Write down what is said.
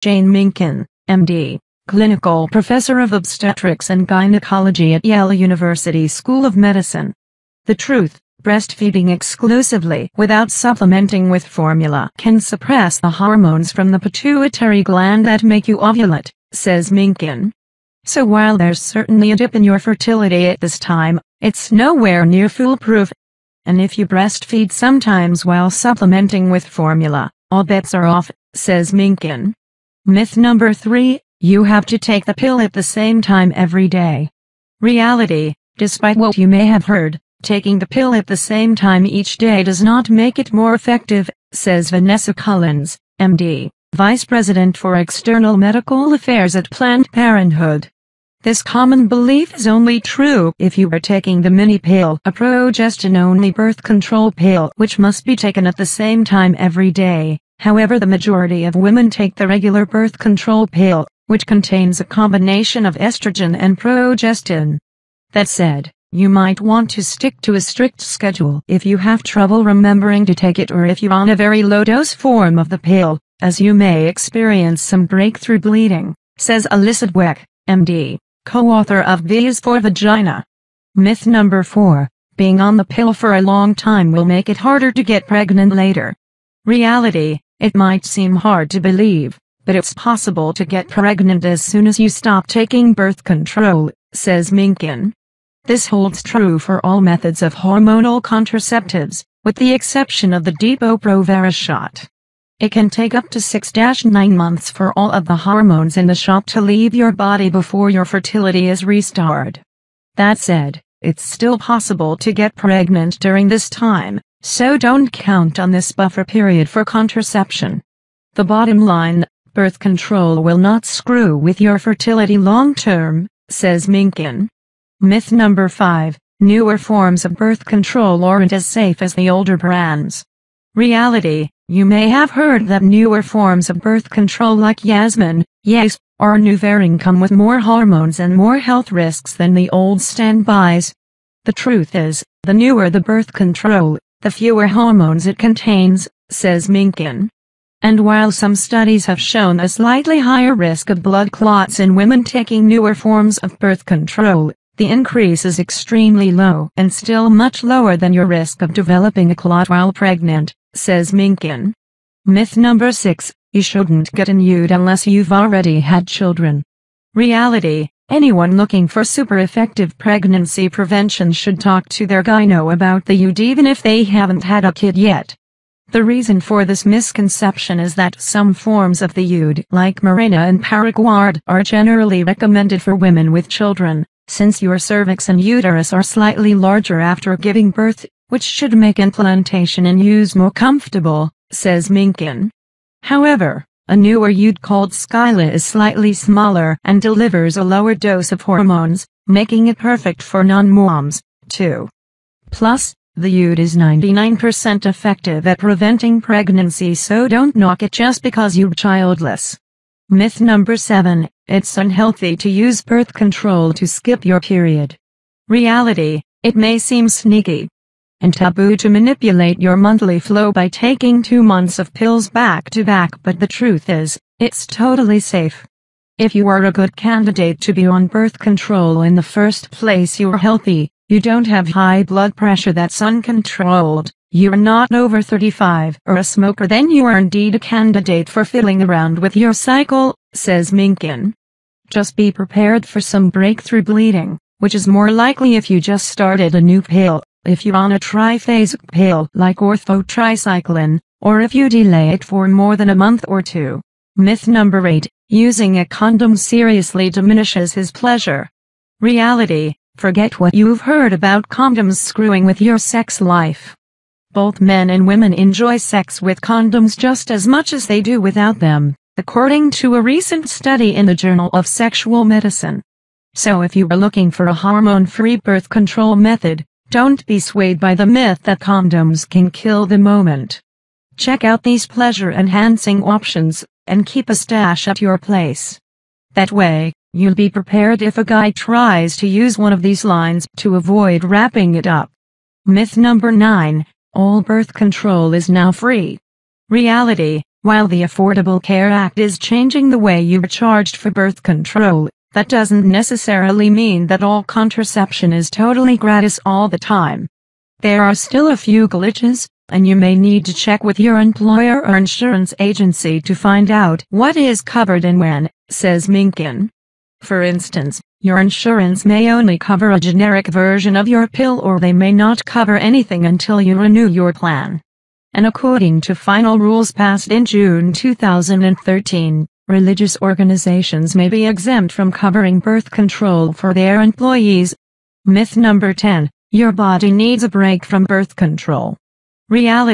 Jane Minkin, MD, clinical professor of obstetrics and gynecology at Yale University School of Medicine. The truth: breastfeeding exclusively without supplementing with formula can suppress the hormones from the pituitary gland that make you ovulate, says Minkin. So while there's certainly a dip in your fertility at this time, it's nowhere near foolproof. And if you breastfeed sometimes while supplementing with formula, all bets are off, says Minkin. Myth number 3, you have to take the pill at the same time every day. Reality: despite what you may have heard, taking the pill at the same time each day does not make it more effective, says Vanessa Cullens, MD, Vice President for External Medical Affairs at Planned Parenthood. This common belief is only true if you are taking the mini pill, a progestin-only birth control pill which must be taken at the same time every day. However, the majority of women take the regular birth control pill, which contains a combination of estrogen and progestin. That said, you might want to stick to a strict schedule if you have trouble remembering to take it or if you're on a very low-dose form of the pill, as you may experience some breakthrough bleeding, says Alyssa Dweck, MD, co-author of V is for Vagina. Myth number 4, being on the pill for a long time will make it harder to get pregnant later. Reality: it might seem hard to believe, but it's possible to get pregnant as soon as you stop taking birth control, says Minkin. This holds true for all methods of hormonal contraceptives, with the exception of the Depo-Provera shot. It can take up to 6-9 months for all of the hormones in the shot to leave your body before your fertility is restored. That said, it's still possible to get pregnant during this time, so don't count on this buffer period for contraception. The bottom line: birth control will not screw with your fertility long term, says Minkin. Myth number 5, newer forms of birth control aren't as safe as the older brands. Reality: you may have heard that newer forms of birth control like Yasmin, Yes, or Nuvaring come with more hormones and more health risks than the old standbys. The truth is, the newer the birth control, the fewer hormones it contains, says Minkin. And while some studies have shown a slightly higher risk of blood clots in women taking newer forms of birth control, the increase is extremely low and still much lower than your risk of developing a clot while pregnant, says Minkin. Myth number 6, you shouldn't get a nude unless you've already had children. Reality: anyone looking for super effective pregnancy prevention should talk to their gyno about the UD even if they haven't had a kid yet. The reason for this misconception is that some forms of the UD, like Mirena and Paraquat, are generally recommended for women with children, since your cervix and uterus are slightly larger after giving birth, which should make implantation and use more comfortable, says Minkin. However, a newer UD called Skyla is slightly smaller and delivers a lower dose of hormones, making it perfect for non-moms, too. Plus, the UD is 99% effective at preventing pregnancy, so don't knock it just because you're childless. Myth number 7, it's unhealthy to use birth control to skip your period. Reality: it may seem sneaky and taboo to manipulate your monthly flow by taking 2 months of pills back to back, but the truth is, it's totally safe. If you are a good candidate to be on birth control in the first place, you're healthy, you don't have high blood pressure that's uncontrolled, you're not over 35 or a smoker, then you are indeed a candidate for fiddling around with your cycle, says Minkin. Just be prepared for some breakthrough bleeding, which is more likely if you just started a new pill, if you're on a triphasic pill like orthotricycline, or if you delay it for more than a month or 2. Myth number 8, using a condom seriously diminishes his pleasure. Reality: forget what you've heard about condoms screwing with your sex life. Both men and women enjoy sex with condoms just as much as they do without them, according to a recent study in the Journal of Sexual Medicine. So if you are looking for a hormone-free birth control method, don't be swayed by the myth that condoms can kill the moment. Check out these pleasure-enhancing options, and keep a stash at your place. That way, you'll be prepared if a guy tries to use one of these lines to avoid wrapping it up. Myth number 9, all birth control is now free. Reality: While the Affordable Care Act is changing the way you are charged for birth control, that doesn't necessarily mean that all contraception is totally gratis all the time. There are still a few glitches, and you may need to check with your employer or insurance agency to find out what is covered and when, says Minkin. For instance, your insurance may only cover a generic version of your pill, or they may not cover anything until you renew your plan. And according to final rules passed in June 2013, religious organizations may be exempt from covering birth control for their employees. Myth number 10, your body needs a break from birth control. Reality.